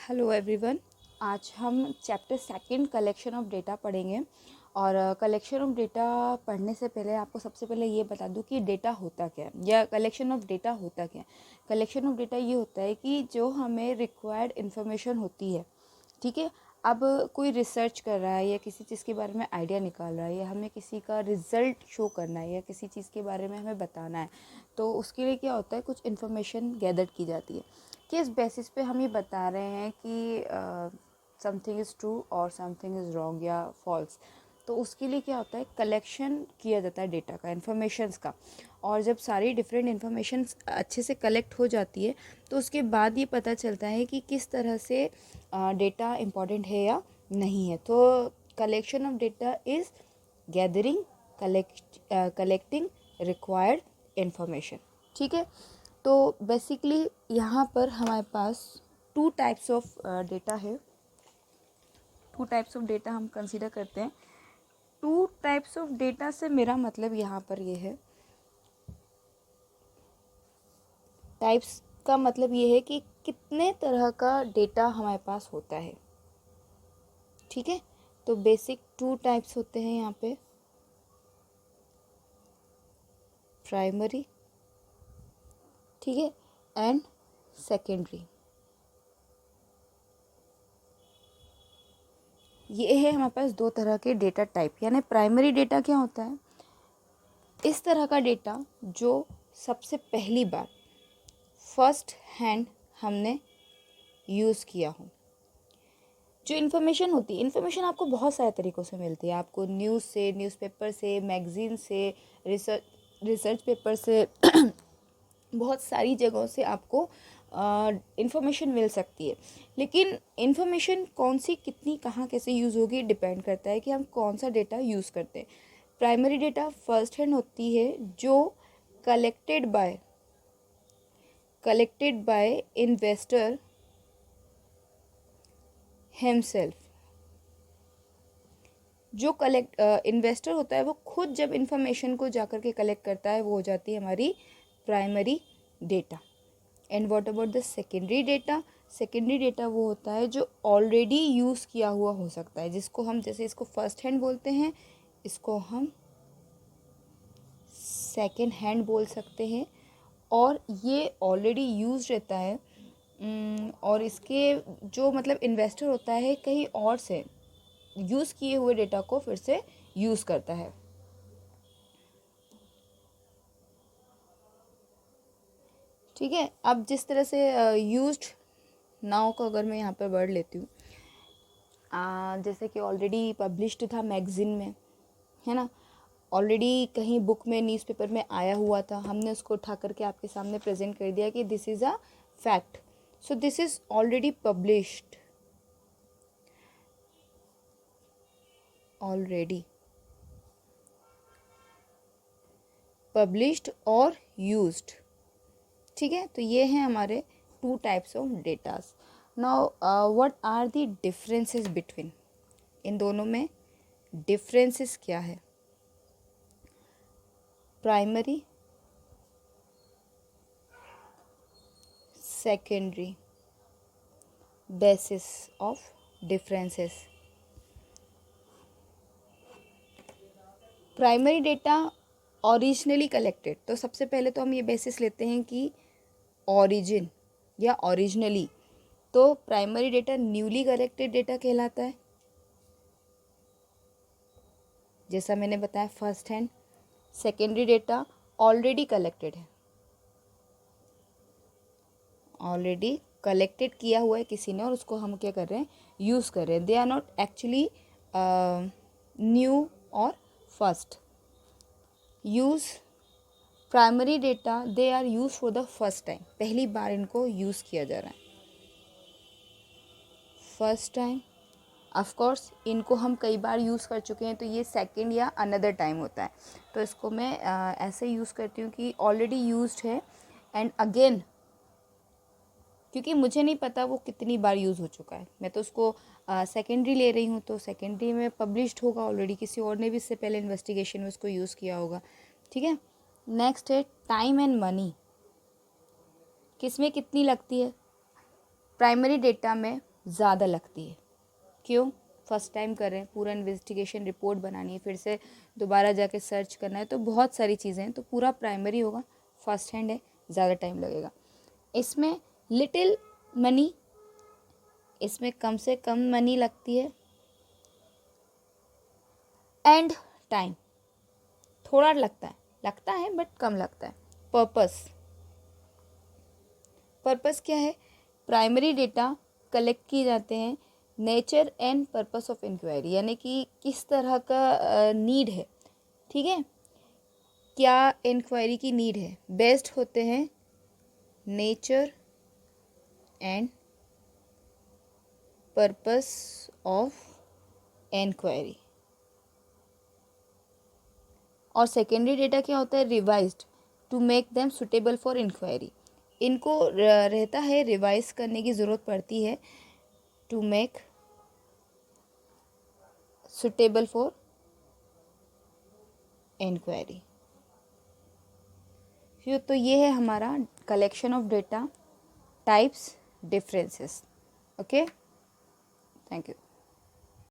Hello everyone. आज हम chapter second collection of data पढ़ेंगे। और कलेक्शन ऑफ डेटा पढ़ने से पहले आपको सबसे पहले ये बता दूं कि डेटा होता क्या है या कलेक्शन ऑफ डेटा होता क्या है। कलेक्शन ऑफ डेटा ये होता है कि जो हमें रिक्वायर्ड इन्फॉर्मेशन होती है, ठीक है। अब कोई रिसर्च कर रहा है या किसी चीज़ के बारे में आइडिया निकाल रहा है या हमें किसी का रिजल्ट शो करना है या किसी चीज़ के बारे में हमें बताना है, तो उसके लिए क्या होता है, कुछ इन्फॉर्मेशन गैदर की जाती है। किस बेसिस पे हम ये बता रहे हैं कि समथिंग इज़ ट्रू और समथिंग इज़ रॉन्ग या फॉल्स। तो उसके लिए क्या होता है, कलेक्शन किया जाता है डेटा का, इन्फॉर्मेशंस का। और जब सारी डिफरेंट इन्फॉर्मेशंस अच्छे से कलेक्ट हो जाती है तो उसके बाद ये पता चलता है कि किस तरह से डेटा इम्पॉर्टेंट है या नहीं है। तो collection of data is gathering, collecting required information, ठीक है। तो बेसिकली यहाँ पर हमारे पास टू टाइप्स ऑफ डेटा है। टू टाइप्स ऑफ डेटा हम कंसीडर करते हैं। टू टाइप्स ऑफ डेटा से मेरा मतलब यहाँ पर ये है, टाइप्स का मतलब ये है कि कितने तरह का डेटा हमारे पास होता है, ठीक है। तो बेसिक टू टाइप्स होते हैं यहाँ पे, प्राइमरी, ठीक है, एंड सेकेंडरी। ये है हमारे पास दो तरह के डेटा टाइप। यानी प्राइमरी डेटा क्या होता है, इस तरह का डेटा जो सबसे पहली बार फर्स्ट हैंड हमने यूज़ किया हो। जो इन्फॉर्मेशन होती है, इन्फॉर्मेशन आपको बहुत सारे तरीक़ों से मिलती है। आपको न्यूज़ से, न्यूज़पेपर से, मैगज़ीन से, रिसर्च पेपर से बहुत सारी जगहों से आपको इन्फॉर्मेशन मिल सकती है। लेकिन इन्फॉर्मेशन कौन सी, कितनी, कहाँ, कैसे यूज़ होगी, डिपेंड करता है कि हम कौन सा डेटा यूज़ करते हैं। प्राइमरी डेटा फर्स्ट हैंड होती है जो कलेक्टेड बाय इन्वेस्टर हिमसेल्फ। जो इन्वेस्टर होता है वो खुद जब इन्फॉर्मेशन को जाकर के कलेक्ट करता है, वो हो जाती है हमारी primary data. And what about the secondary data? Secondary data वो होता है जो ऑलरेडी यूज़ किया हुआ हो सकता है, जिसको हम, जैसे इसको फर्स्ट हैंड बोलते हैं, इसको हम सेकेंड हैंड बोल सकते हैं। और ये ऑलरेडी यूज रहता है। और इसके जो मतलब इन्वेस्टर होता है कहीं और से यूज़ किए हुए डेटा को फिर से यूज़ करता है, ठीक है। अब जिस तरह से यूज्ड नाउ का अगर मैं यहाँ पर वर्ड लेती हूँ, जैसे कि ऑलरेडी पब्लिश्ड था मैगज़ीन में, है ना, ऑलरेडी कहीं बुक में, न्यूज़पेपर में आया हुआ था, हमने उसको उठा करके आपके सामने प्रेजेंट कर दिया कि this is a fact, so this is already published, already published और यूज्ड, ठीक है। तो ये हैं हमारे two types of datas. Now what are the differences between, इन दोनों में डिफरेंसेस क्या है? Primary, secondary, basis of differences. Primary data originally collected. तो सबसे पहले तो हम ये बेसिस लेते हैं कि ओरिजिन या ओरिजिनली। तो primary data newly collected data कहलाता है, जैसा मैंने बताया first hand. Secondary data already collected है, ऑलरेडी कलेक्टेड किया हुआ है किसी ने और उसको हम क्या कर रहे हैं, यूज़ कर रहे हैं। They are not actually new और first. Use primary data, they are use for the first time, पहली बार इनको यूज़ किया जा रहा है, फर्स्ट टाइम। ऑफ कोर्स इनको हम कई बार यूज़ कर चुके हैं, तो ये सेकंड या अनदर टाइम होता है। तो इसको मैं ऐसे यूज़ करती हूँ कि ऑलरेडी यूज्ड है एंड अगेन, क्योंकि मुझे नहीं पता वो कितनी बार यूज़ हो चुका है, मैं तो उसको सेकेंडरी ले रही हूँ, तो सेकेंडरी में पब्लिश्ड होगा ऑलरेडी, किसी और ने भी इससे पहले इन्वेस्टिगेशन में उसको यूज़ किया होगा, ठीक है। नेक्स्ट है टाइम एंड मनी। किस में कितनी लगती है? प्राइमरी डेटा में ज़्यादा लगती है। क्यों? फर्स्ट टाइम कर रहे हैं, पूरा इन्वेस्टिगेशन रिपोर्ट बनानी है, फिर से दोबारा जाके सर्च करना है, तो बहुत सारी चीज़ें हैं। तो पूरा प्राइमरी होगा, फर्स्ट हैंड है, ज़्यादा टाइम लगेगा। इसमें लिटिल मनी, इसमें कम से कम मनी लगती है, एंड टाइम थोड़ा लगता है बट कम लगता है। पर्पस क्या है? प्राइमरी डेटा कलेक्ट किए जाते हैं nature and purpose of inquiry, यानी कि किस तरह का नीड है, ठीक है, क्या इंक्वायरी की नीड है, बेस्ड होते हैं nature and purpose of inquiry. और सेकेंडरी डेटा क्या होता है? Revised to make them suitable for inquiry. इनको रहता है, रिवाइज करने की ज़रूरत पड़ती है, to make suitable for inquiry. तो ये है हमारा collection of data, types, differences. Okay, thank you.